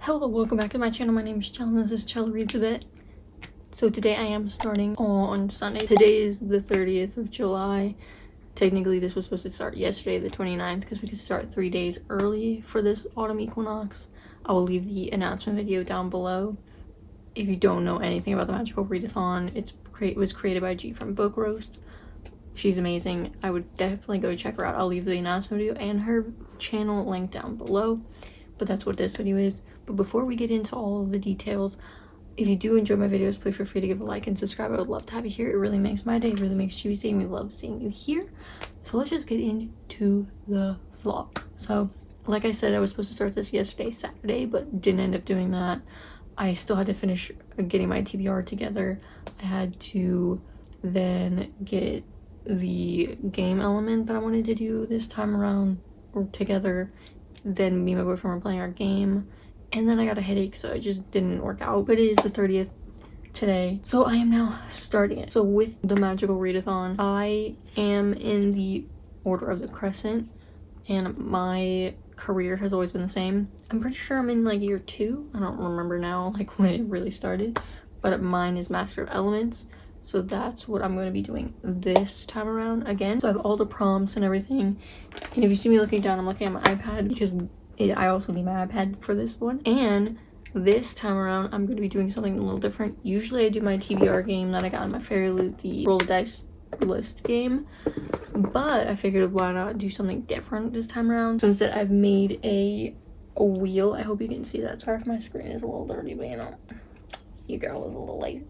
Hello, welcome back to my channel. My name is Shannon. This is Shelby Reads a Bit. So today I am starting on Sunday. Today is the 30th of July. Technically this was supposed to start yesterday, the 29th, because we could start 3 days early for this autumn equinox. I will leave the announcement video down below. If you don't know anything about the Magical Readathon, it was created by G from Book Roast. She's amazing. I would definitely go check her out. I'll leave the announcement video and her channel link down below. But that's what this video is. But before we get into all of the details, if you do enjoy my videos, please feel free to give a like and subscribe. I would love to have you here. It really makes my day. It really makes Tuesday, and we love seeing you here. So let's just get into the vlog. So like I said, I was supposed to start this yesterday, Saturday, but didn't end up doing that. I still had to finish getting my TBR together. I had to then get the game element that I wanted to do this time around together. Then me and my boyfriend were playing our game, and then I got a headache, so it just didn't work out. But it is the 30th today, so I am now starting it. So with the Magical Readathon, I am in the Order of the Crescent, and my career has always been the same. I'm pretty sure I'm in like year 2. I don't remember now like when it really started, but mine is Master of Elements. So that's what I'm going to be doing this time around again. So I have all the prompts and everything. And if you see me looking down, I'm looking at my iPad because I also need my iPad for this one. And this time around, I'm going to be doing something a little different. Usually I do my TBR game that I got in my Fairy Loot, the Roll the Dice list game. But I figured why not do something different this time around. So instead I've made a wheel. I hope you can see that. Sorry if my screen is a little dirty, but you know, your girl is a little lazy.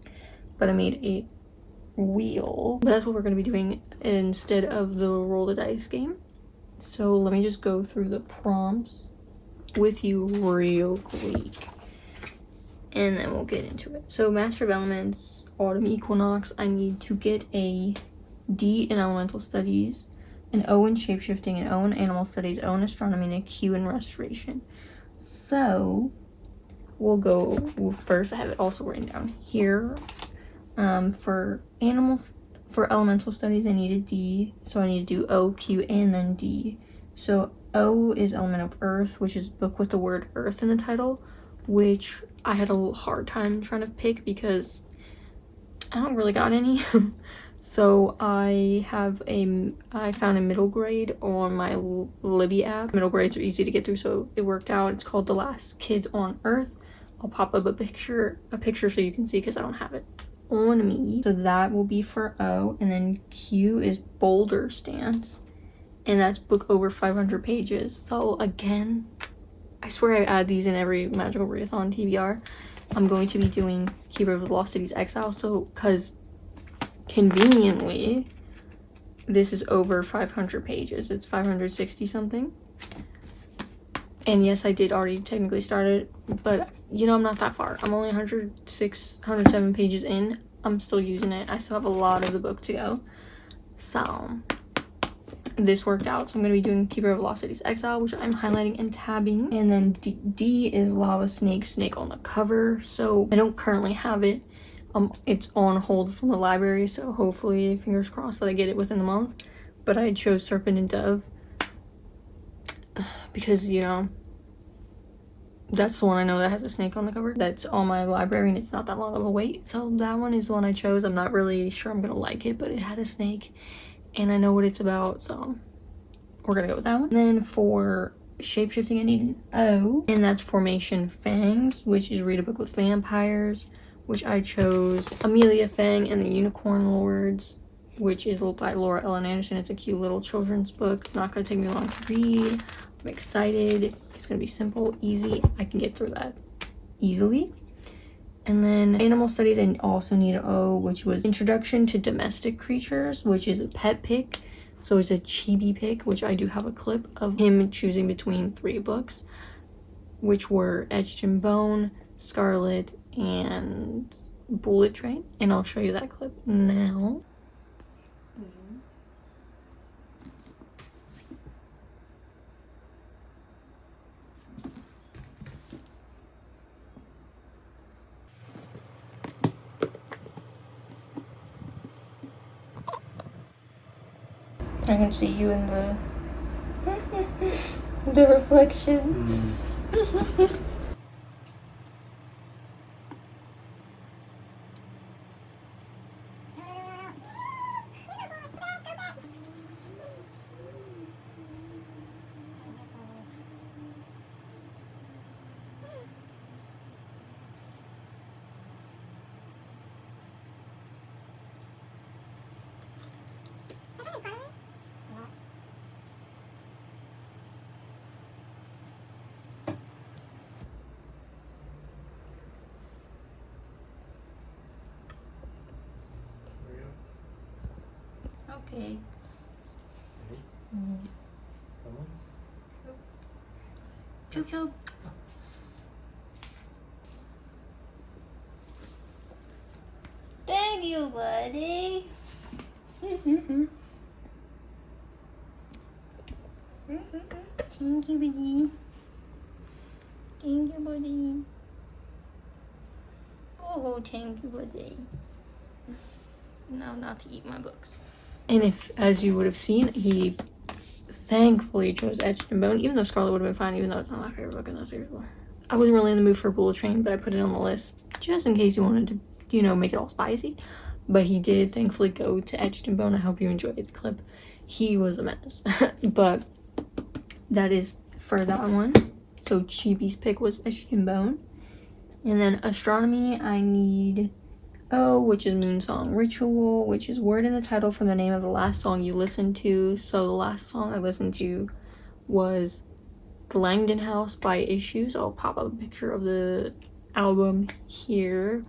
But I made a wheel, but that's what we're going to be doing instead of the roll the dice game. So let me just go through the prompts with you real quick, and then we'll get into it. So Master of Elements, Autumn Equinox, I need to get a D in Elemental Studies, an O in Shapeshifting, an O in Animal Studies, O in Astronomy, and a Q in Restoration. So we'll go first. I have it also written down here. For elemental studies, I need a D, so I need to do O, Q, and then D. So O is element of earth, which is book with the word earth in the title, which I had a little hard time trying to pick because I don't really got any. So I found a middle grade on my Libby app. Middle grades are easy to get through, so it worked out. It's called The Last Kids on Earth. I'll pop up a picture so you can see because I don't have it on me. So that will be for O, and then Q is Boulder Stance, and that's book over 500 pages. So again, I swear I add these in every Magical Readathon TBR. I'm going to be doing Keeper of the Lost Cities Exile, so because conveniently this is over 500 pages. It's 560 something, and yes, I did already technically start it, but you know, I'm not that far. I'm only 107 pages in. I'm still using it. I still have a lot of the book to go. So this worked out. So I'm going to be doing Keeper of Lost Cities Exile, which I'm highlighting and tabbing. And then D is Lava Snake, Snake on the cover. So I don't currently have it. It's on hold from the library. So hopefully, fingers crossed, that I get it within the month. But I chose Serpent and Dove because, you know, that's the one I know that has a snake on the cover. That's on my library, and it's not that long of a wait. So that one is the one I chose. I'm not really sure I'm gonna like it, but it had a snake, and I know what it's about, so we're gonna go with that one. And then for Shapeshifting, I need an O, and that's Formation Fangs, which is read a book with vampires, which I chose Amelia, Fang, and the Unicorn Lords, which is by Laura Ellen Anderson. It's a cute little children's book. It's not gonna take me long to read. I'm excited. It's gonna be simple, easy. I can get through that easily. And then Animal Studies, I also need an O, which was Introduction to Domestic Creatures, which is a pet pick. So it's a chibi pick, which I do have a clip of him choosing between 3 books, which were Etched in Bone, Scarlet, and Bullet Train. And I'll show you that clip now. I can see you in the reflection. Okay. Ready? Mm. Come on. Choo choo. Thank you, buddy. Thank you, buddy. Thank you, buddy. Oh, thank you, buddy. Now not to eat my books. And if, as you would have seen, he thankfully chose Etched and Bone, even though Scarlet would have been fine, even though it's not my favorite book in that series. I wasn't really in the mood for Bullet Train, but I put it on the list just in case he wanted to, you know, make it all spicy. But he did thankfully go to Etched and Bone. I hope you enjoyed the clip. He was a menace. But that is for that one. So Chibi's pick was Etched and Bone. And then Astronomy, I need O, which is Moon Song Ritual, which is word in the title from the name of the last song you listened to. So the last song I listened to was The Langdon House by Issues. I'll pop up a picture of the album here.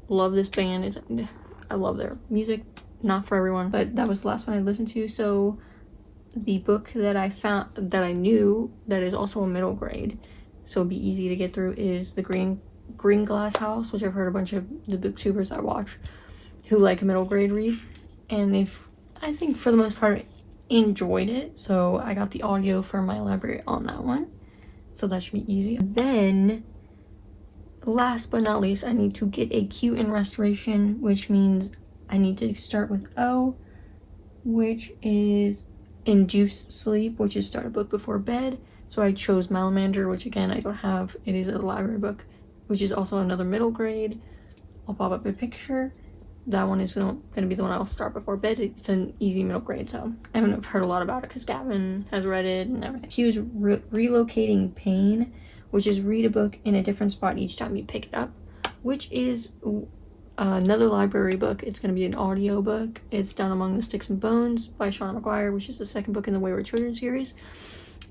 Love this band. I love their music. Not for everyone, but that was the last one I listened to. So the book that I found, that I knew, that is also a middle grade, so it'd be easy to get through, is the GreenGlass House, which I've heard a bunch of the booktubers I watch who like a middle grade read, and they've, I think for the most part, enjoyed it. So I got the audio for my library on that one, so that should be easy. Then last but not least, I need to get a Q in restoration, which means I need to start with O, which is Induce Sleep, which is start a book before bed. So I chose Malamander, which again I don't have. It is a library book, which is also another middle grade. I'll pop up a picture. That one is going to be the one I'll start before bed. It's an easy middle grade, so I haven't heard a lot about it because Gavin has read it and everything. Hugh's Relocating Pain, which is read a book in a different spot each time you pick it up, which is another library book. It's going to be an audio book. It's Down Among the Sticks and Bones by Shannon McGuire, which is the second book in the Wayward Children series.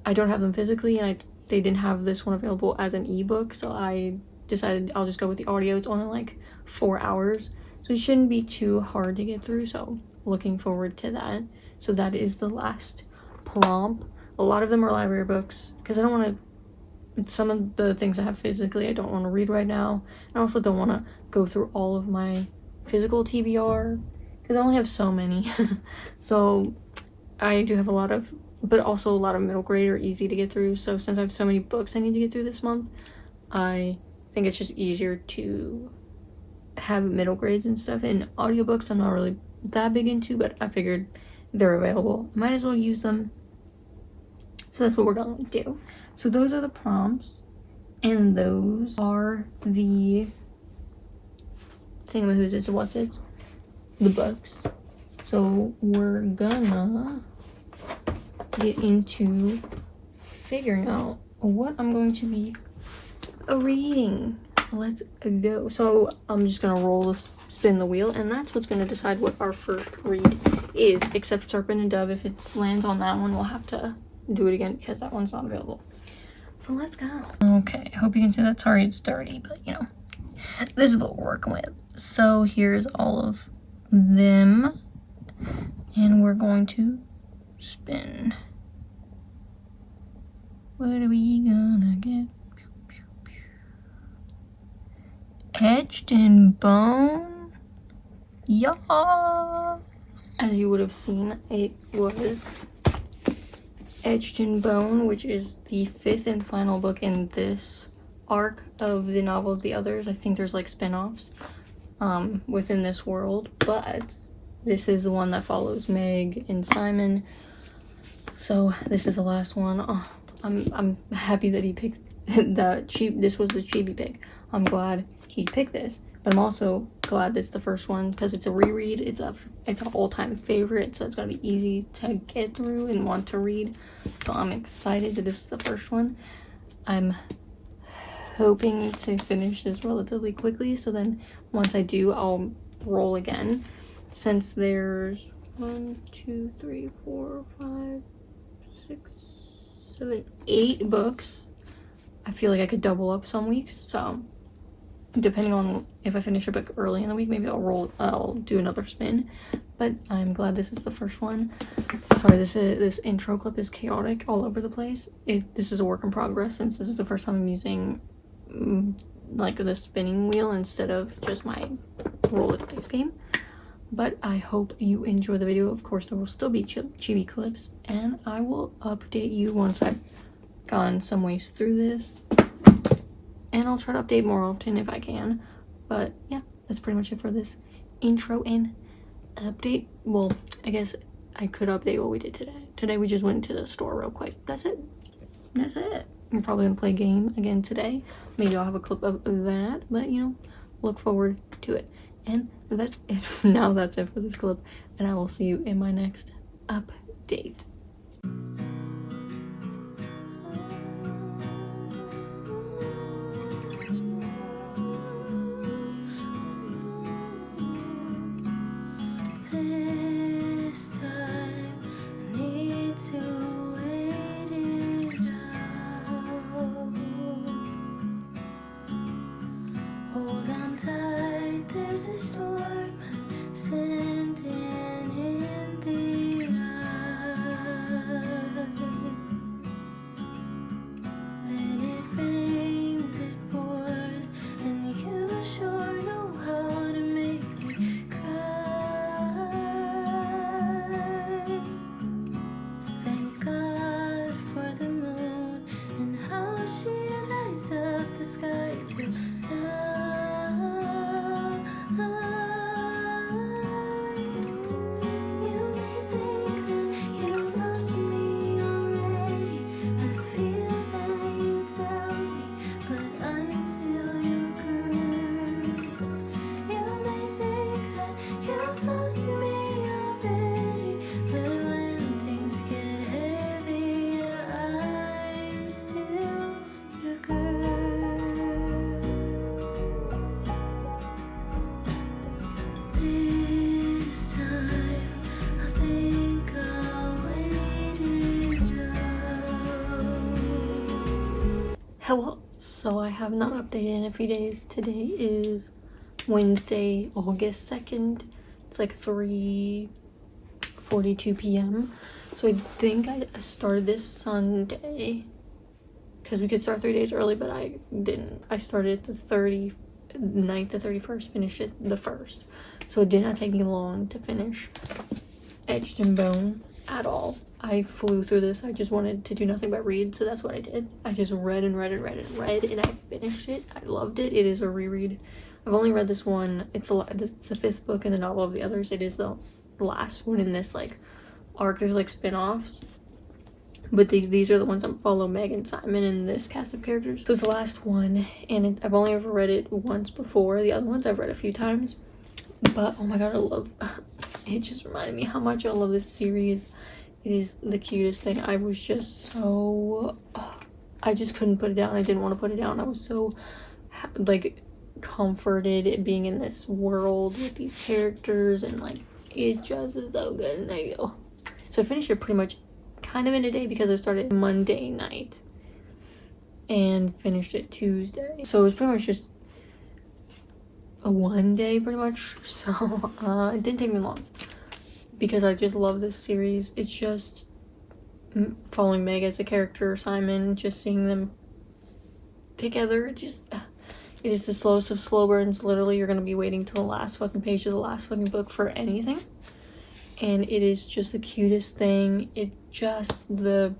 I don't have them physically, and they didn't have this one available as an ebook, so I decided I'll just go with the audio. It's only like 4 hours, so it shouldn't be too hard to get through, so looking forward to that. So that is the last prompt. A lot of them are library books, because I don't want to, some of the things I have physically I don't want to read right now. I also don't want to go through all of my physical TBR, because I only have so many. So I do have a lot of, but also a lot of middle grade or easy to get through. So since I have so many books I need to get through this month, I think it's just easier to have middle grades and stuff. And audiobooks I'm not really that big into, but I figured they're available, might as well use them. So that's what we're gonna do. So those are the prompts, and those are the thingamahoos, it's what's it, the books. So we're gonna get into figuring out what I'm going to be reading. Let's go. So I'm just gonna spin the wheel, and that's what's gonna decide what our first read is, except Serpent and Dove. If it lands on that one, we'll have to do it again because that one's not available. So let's go. Okay, I hope you can see that. Sorry it's dirty, but you know, this is what we're working with. So here's all of them, and we're going to spin. What are we gonna get? Etched and Bone. Yes. As you would have seen, it was Etched and Bone, which is the 5th and final book in this arc of the Novel of the Others. I think there's like spin-offs within this world, but this is the one that follows Meg and Simon. So this is the last one. Oh, I'm happy that he picked this was the Chibi pick. I'm glad he picked this, but I'm also glad it's the first one because it's a reread. It's an all-time favorite, so it's gonna be easy to get through and want to read. So I'm excited that this is the first one. I'm hoping to finish this relatively quickly, so then once I do, I'll roll again. Since there's 1, 2, 3, 4, 5, 6, 7, 8 books, I feel like I could double up some weeks, so depending on if I finish a book early in the week, maybe I'll do another spin. But I'm glad this is the first one. Sorry, this intro clip is chaotic all over the place. This is a work in progress since this is the first time I'm using like the spinning wheel instead of just my roll the dice game. But I hope you enjoy the video. Of course, there will still be chibi clips, and I will update you once I've gone some ways through this. And I'll try to update more often if I can. But yeah, that's pretty much it for this intro and update. Well, I guess I could update what we did today. Today we just went to the store real quick. That's it. That's it. I'm probably gonna play a game again today. Maybe I'll have a clip of that, but you know, look forward to it. And that's it. Now that's it for this clip, and I will see you in my next update. Hello. So I have not updated in a few days. Today is Wednesday, August 2nd. It's like 3:42 p.m. So I think I started this Sunday because we could start 3 days early, but I didn't. I started the 29th to 31st, finished it the 1st. So it did not take me long to finish Etched and Bone at all. I flew through this. I just wanted to do nothing but read, so that's what I did. I just read and read and read and read, and I finished it. I loved it. It is a reread. I've only read this one. It's the fifth book in the novel of the others. It is the last one in this like arc. There's like spin-offs, but these are the ones that follow Meg and Simon and this cast of characters. So it's the last one, and I've only ever read it once before. The other ones I've read a few times, but oh my god, I love it. Just reminded me how much I love this series. It is the cutest thing. I was just so I just couldn't put it down. I didn't want to put it down. I was so like comforted at being in this world with these characters, and like it just is so good. And so I finished it pretty much kind of in a day because I started Monday night and finished it Tuesday. So it was pretty much just a one day pretty much. So it didn't take me long because I just love this series. It's just following Meg as a character, Simon, just seeing them together. It is the slowest of slow burns. Literally, you're gonna be waiting till the last fucking page of the last fucking book for anything, and it is just the cutest thing. The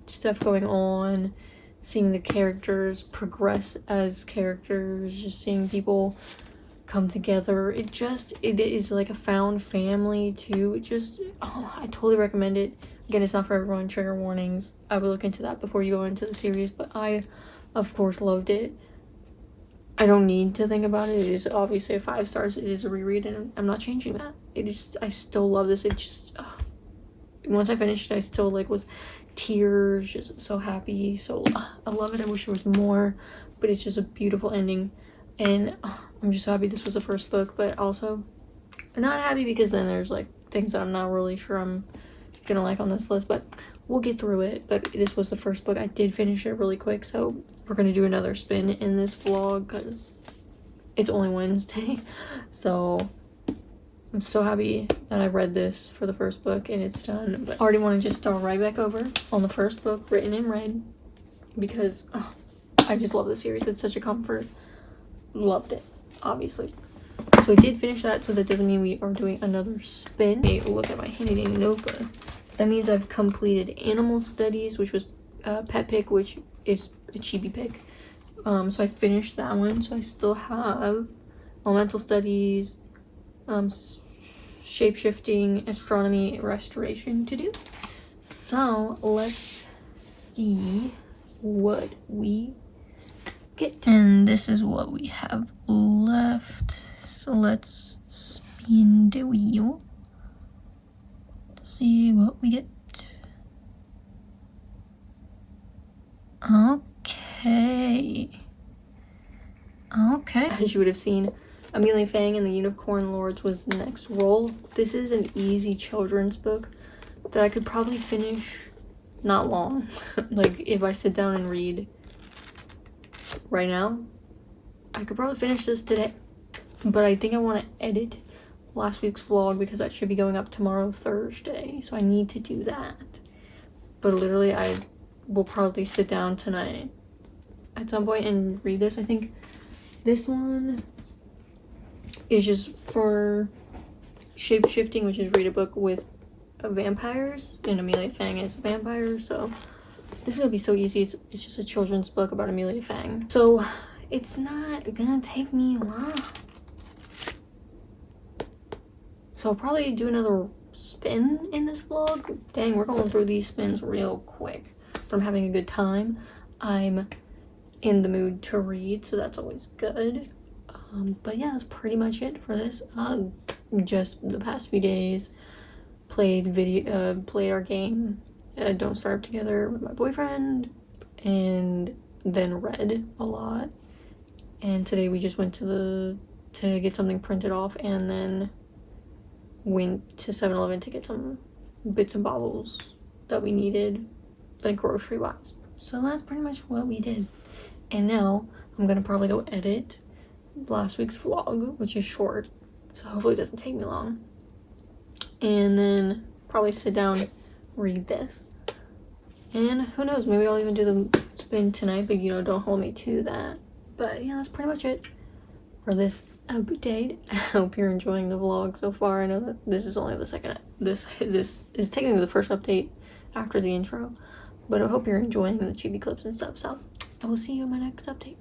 stuff going on, seeing the characters progress as characters, just seeing people come together. It is like a found family too. I totally recommend it. Again, it's not for everyone. Trigger warnings. I would look into that before you go into the series, but I of course loved it. I don't need to think about it. It is obviously a 5 stars. It is a reread, and I'm not changing that. I still love this. Once I finished it, I still like was tears, just so happy. So I love it. I wish there was more, but it's just a beautiful ending, and I'm just happy this was the first book, but also not happy because then there's like things that I'm not really sure I'm gonna like on this list, but we'll get through it. But this was the first book. I did finish it really quick, so we're gonna do another spin in this vlog because it's only Wednesday. So I'm so happy that I read this for the first book and it's done. But I already want to just start right back over on the first book, written in red, because I just love the series. It's such a comfort. Loved it, obviously. So I did finish that, so that doesn't mean we are doing another spin. Hey, look at my handy dandy notebook. That means I've completed Animal Studies, which was Pet Pick, which is a chibi pick. So I finished that one. So I still have Elemental Studies, Shape-Shifting, Astronomy, Restoration to do. So let's see what we get. And this is what we have left. So let's spin the wheel to see what we get. Okay. As you would have seen, Amelia Fang and the Unicorn Lords was the next roll. This is an easy children's book that I could probably finish not long. Like, if I sit down and read right now, I could probably finish this today. But I think I want to edit last week's vlog because that should be going up tomorrow, Thursday. So I need to do that. But literally, I will probably sit down tonight at some point and read this. I think this one is just for shape-shifting, which is read a book with vampires. And Amelia Fang is a vampire, so this is going to be so easy. It's just a children's book about Amelia Fang. So it's not going to take me long. So I'll probably do another spin in this vlog. Dang, we're going through these spins real quick. But I'm having a good time. I'm in the mood to read, so that's always good. But yeah, that's pretty much it for this. Just the past few days, played our game, Don't Starve Together with my boyfriend, and then read a lot. And today we just went to get something printed off, and then went to 7-Eleven to get some bits and bobbles that we needed, like grocery wise. So that's pretty much what we did. And now I'm gonna probably go edit last week's vlog, which is short, so hopefully it doesn't take me long. And then probably sit down, read this. And who knows, maybe I'll even do the spin tonight, but you know, don't hold me to that. But yeah, that's pretty much it for this update. I hope you're enjoying the vlog so far. I know that this is only the second, this is technically the first update after the intro, but I hope you're enjoying the chibi clips and stuff. So I will see you in my next update.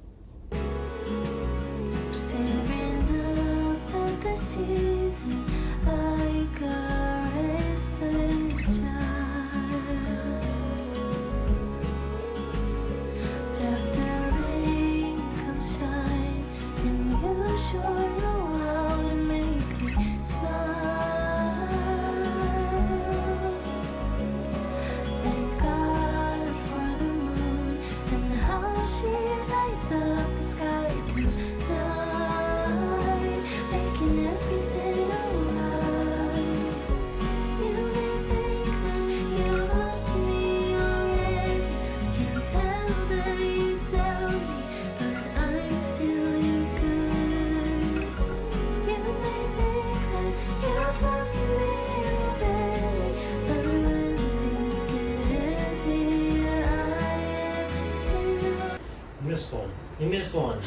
You missed one.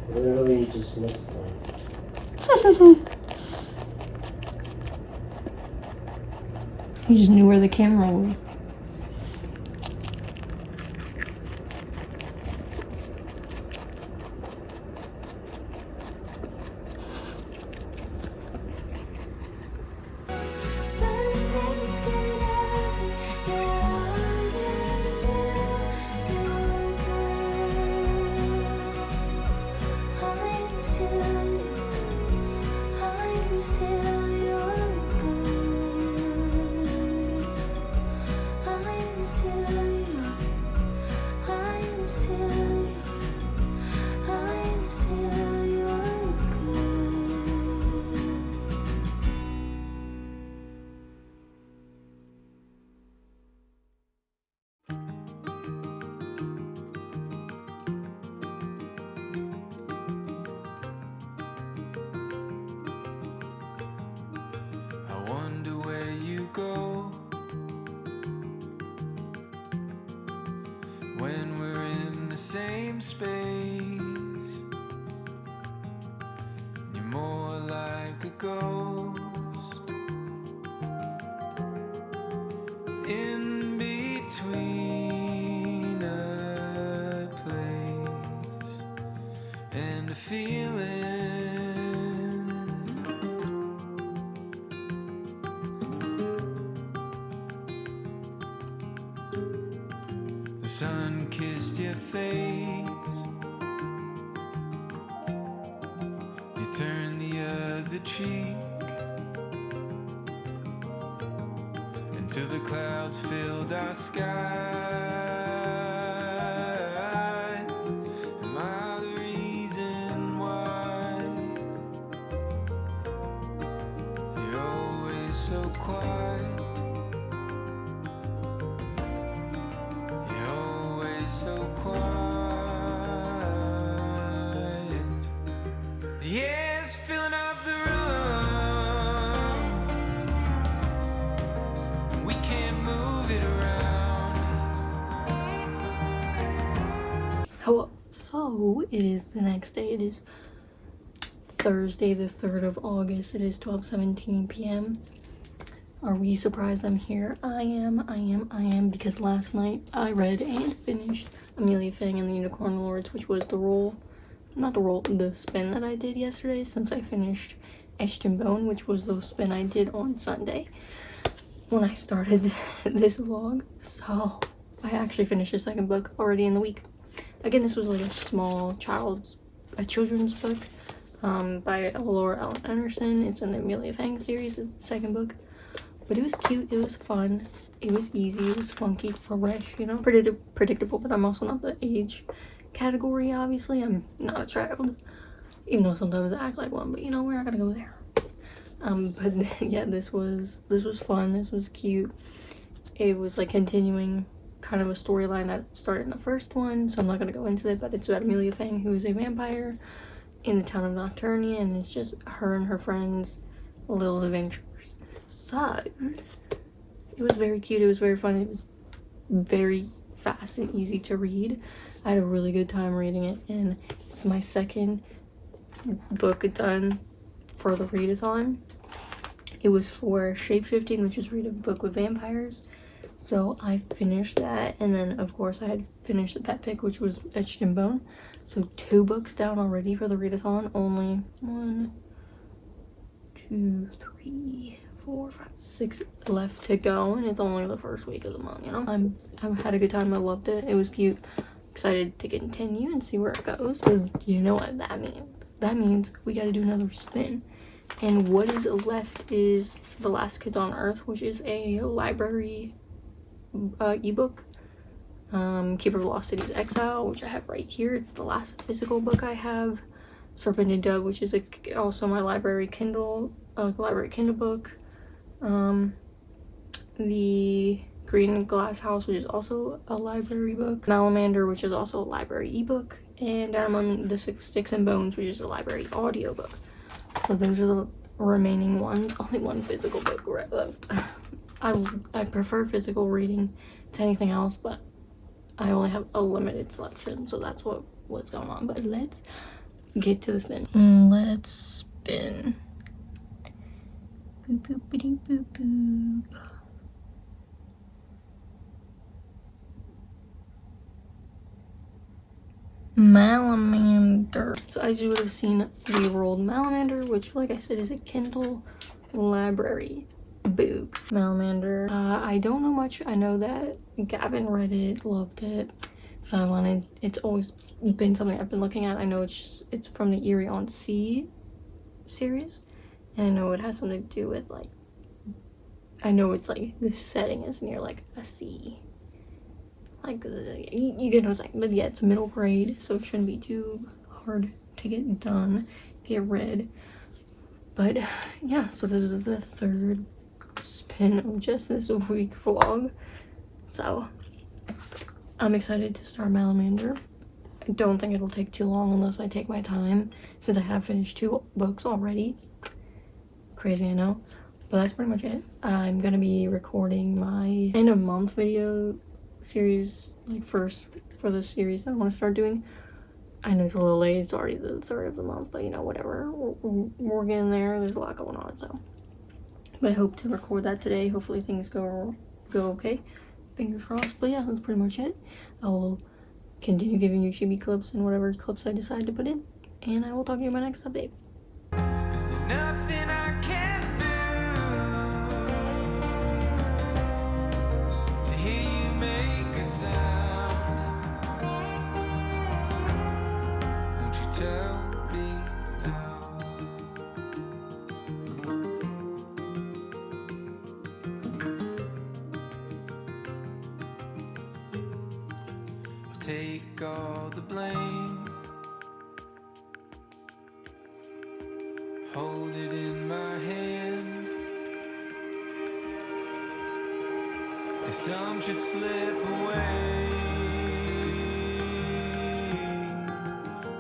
Literally just missed one. He just knew where the camera was. when we're in the same space. You're more like a ghost in between a place and a feeling. The sun kissed your face, you turned the other cheek, until the clouds filled our sky. Am I the reason why you're always so quiet? You're always so quiet. The air's filling up the room, we can't move it around. Hello. So it is the next day. It is Thursday, the 3rd of August. It is 12:17 p.m. Are we surprised I'm here? I am, because last night I read and finished Amelia, Fang, and the Unicorn Lords, which was the spin that I did yesterday, since I finished Etched and Bone, which was the spin I did on Sunday when I started this vlog. So I actually finished the second book already in the week. Again, this was like a children's book by Laura Ellen Anderson. It's in the Amelia Fang series. It's the second book. But it was cute, it was fun, it was easy, it was funky, fresh, you know, predictable, but I'm also not the age category, obviously. I'm not a child, even though sometimes I act like one, but you know, we're not gonna go there. But yeah, this was fun, this was cute. It was like continuing kind of a storyline that started in the first one, so I'm not gonna go into it, but it's about Amelia Fang, who is a vampire in the town of Nocturnia, and it's just her and her friends' little adventures. So it was very cute, it was very fun, it was very fast and easy to read. I had a really good time reading it, and it's my second book done for the readathon. It was for Shapeshifting, which is read a book with vampires, so I finished that, and then of course I had finished the pet pick, which was Etched and Bone. So 2 books down already for the readathon. Only 1, 2, 3, 4, 5, 6 left to go, and it's only the first week of the month, you know. I've had a good time, I loved it, it was cute. Excited to continue and see where it goes. So you know what that means. That means we gotta do another spin. And what is left is The Last Kids on Earth, which is a library ebook. Keeper of Lost Cities Exile, which I have right here. It's the last physical book I have. Serpent and Dove, which is also my library Kindle book. The GreenGlass House, which is also a library book. Malamander, which is also a library ebook. And Down Among the Sticks and Bones, which is a library audiobook. So those are the remaining ones. Only one physical book left. I prefer physical reading to anything else, but I only have a limited selection, so that's what's going on. But let's get to the spin. Let's spin. Boop, boop, boop, boop, boop. Malamander. So as you would have seen, we rolled Malamander, which, like I said, is a Kindle library book. Malamander. I don't know much. I know that Gavin read it, loved it. It's always been something I've been looking at. I know it's from the Eerie on Sea series, and I know it has something to do with, like, I know it's like the setting is near like a sea. Like, you get what I'm saying. But yeah, it's middle grade, so it shouldn't be too hard to get read. But yeah, so this is the 3rd spin of just this week vlog. So I'm excited to start Malamander. I don't think it'll take too long unless I take my time, since I have finished 2 books already. Crazy, I know. But that's pretty much it. I'm gonna be recording my end of month video series, like first for the series that I want to start doing. I know it's a little late, it's already the 3rd of the month, but you know, whatever, we're getting there. There's a lot going on, so. But I hope to record that today. Hopefully things go okay. Fingers crossed. But yeah, that's pretty much it. I will continue giving you chibi clips and whatever clips I decide to put in. And I will talk to you in my next update. Is there nothing I can do to hear you make a sound? Won't you tell me now? I'll take all the blame, hold it in my hand. If some should slip away,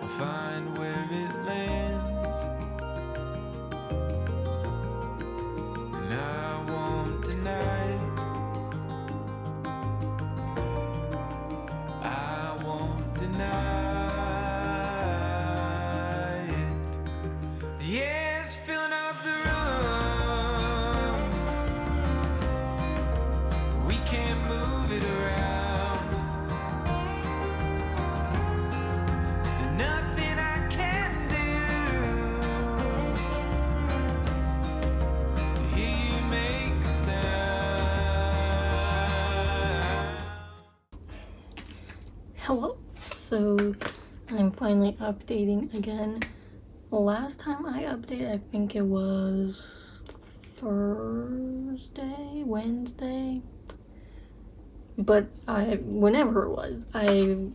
I'll find where it lands. And I won't deny it, I won't deny it. The air's filling up the room, we can't move it around. Is there nothing I can do to hear you make a sound? Hello. So I'm finally updating again. Last time I updated, I think it was Wednesday. But whenever it was, I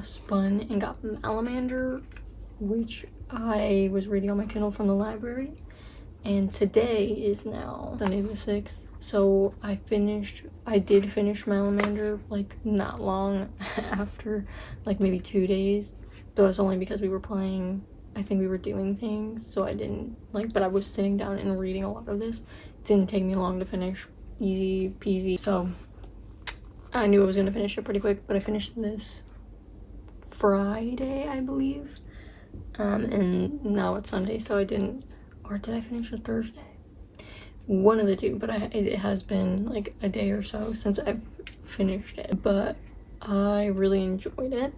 spun and got Malamander, which I was reading on my Kindle from the library. And today is now Sunday the 6th. So I did finish Malamander like not long after, like maybe 2 days. But it was only because we were playing, I think we were doing things, so I didn't but I was sitting down and reading a lot of this. It didn't take me long to finish, easy peasy. So I knew I was gonna finish it pretty quick, but I finished this Friday, I believe. And now it's Sunday, so I didn't, or did I finish it Thursday? One of the two, but it has been like a day or so since I've finished it. But I really enjoyed it.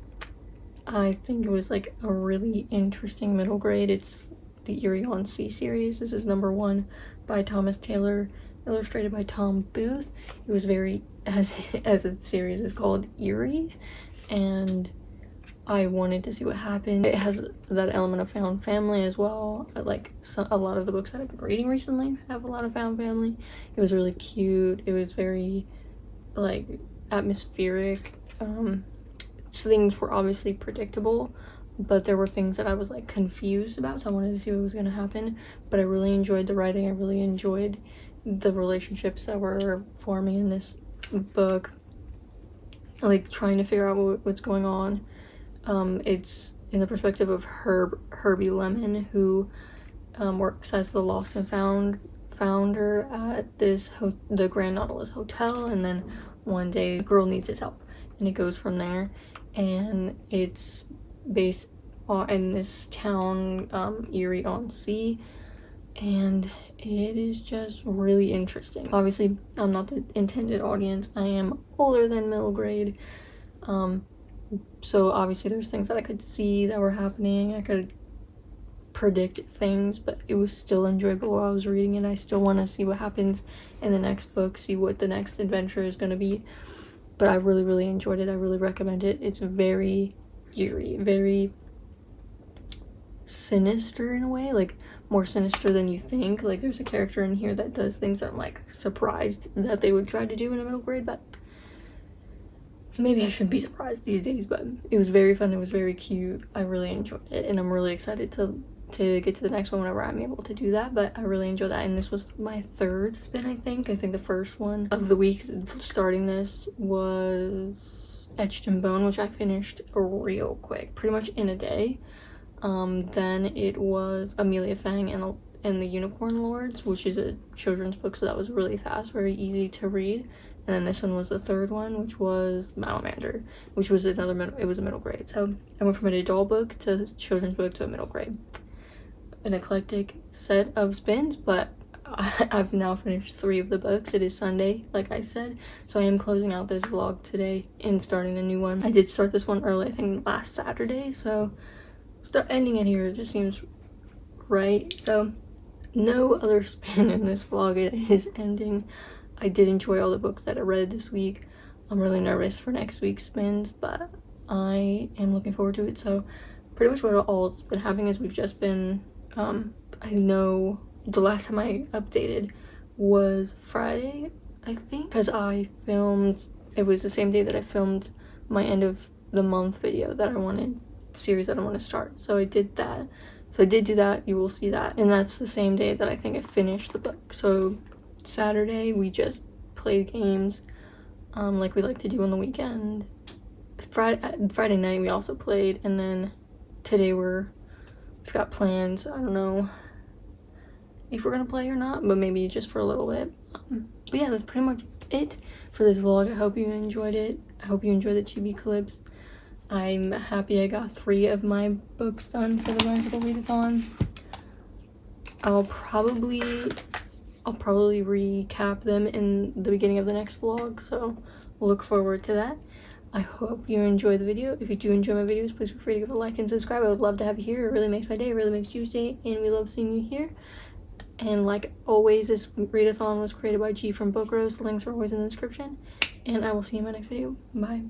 I think it was like a really interesting middle grade. It's the Eerie on Sea series. This is number 1 by Thomas Taylor, illustrated by Tom Booth. It was very, as its series is called, eerie, and I wanted to see what happened. It has that element of found family as well. Like a lot of the books that I've been reading recently have a lot of found family. It was really cute. It was very like atmospheric. Things were obviously predictable, but there were things that I was like confused about, so I wanted to see what was going to happen. But I really enjoyed the writing. I really enjoyed the relationships that were forming in this book, like trying to figure out what's going on. It's in the perspective of Herbie Lemon, who works as the lost and found founder at the Grand Nautilus Hotel, and then one day the girl needs his help, and it goes from there. And it's based in this town, Eerie on Sea, and it is just really interesting. Obviously, I'm not the intended audience. I am older than middle grade, so obviously there's things that I could see that were happening. I could predict things, but it was still enjoyable while I was reading it. I still want to see what happens in the next book, see what the next adventure is going to be. But I really, really enjoyed it. I really recommend it. It's very eerie, very sinister in a way, like more sinister than you think. Like there's a character in here that does things that I'm like surprised that they would try to do in a middle grade, but maybe I shouldn't be surprised these days. But it was very fun. It was very cute. I really enjoyed it, and I'm really excited to get to the next one whenever I'm able to do that. But I really enjoyed that, and this was my 3rd spin. I think the first one of the week starting this was Etched in Bone, which I finished real quick, pretty much in a day. Then it was Amelia, Fang, and the Unicorn Lords, which is a children's book, so that was really fast, very easy to read. And then this one was the third one, which was Malamander, which was another middle, it was a middle grade. So I went from an adult book to a children's book to a middle grade. An eclectic set of spins, but I've now finished 3 of the books. It is Sunday, like I said, so I am closing out this vlog today and starting a new one. I did start this one early, I think last Saturday, so ending it here just seems right. So no other spin in this vlog. It is ending. I did enjoy all the books that I read this week. I'm really nervous for next week's spins, but I am looking forward to it. So pretty much what all it's been happening is we've just been I know the last time I updated was Friday, I think, because I filmed, it was the same day that I filmed my end of the month video that I wanted, series that I want to start. So I did that. So I did do that, you will see that. And that's the same day that I think I finished the book. So Saturday we just played games like we like to do on the weekend. Friday night we also played, and then today we've got plans. I don't know if we're gonna play or not, but maybe just for a little bit. But yeah, that's pretty much it for this vlog. I hope you enjoyed it. I hope you enjoyed the chibi clips. I'm happy I got 3 of my books done for the Magical Readathon. I'll probably recap them in the beginning of the next vlog, so look forward to that. I hope you enjoy the video. If you do enjoy my videos, please feel free to give it a like and subscribe. I would love to have you here. It really makes my day. It really makes Tuesday, and we love seeing you here. And like always, this readathon was created by G from Book Rose. The links are always in the description. And I will see you in my next video. Bye.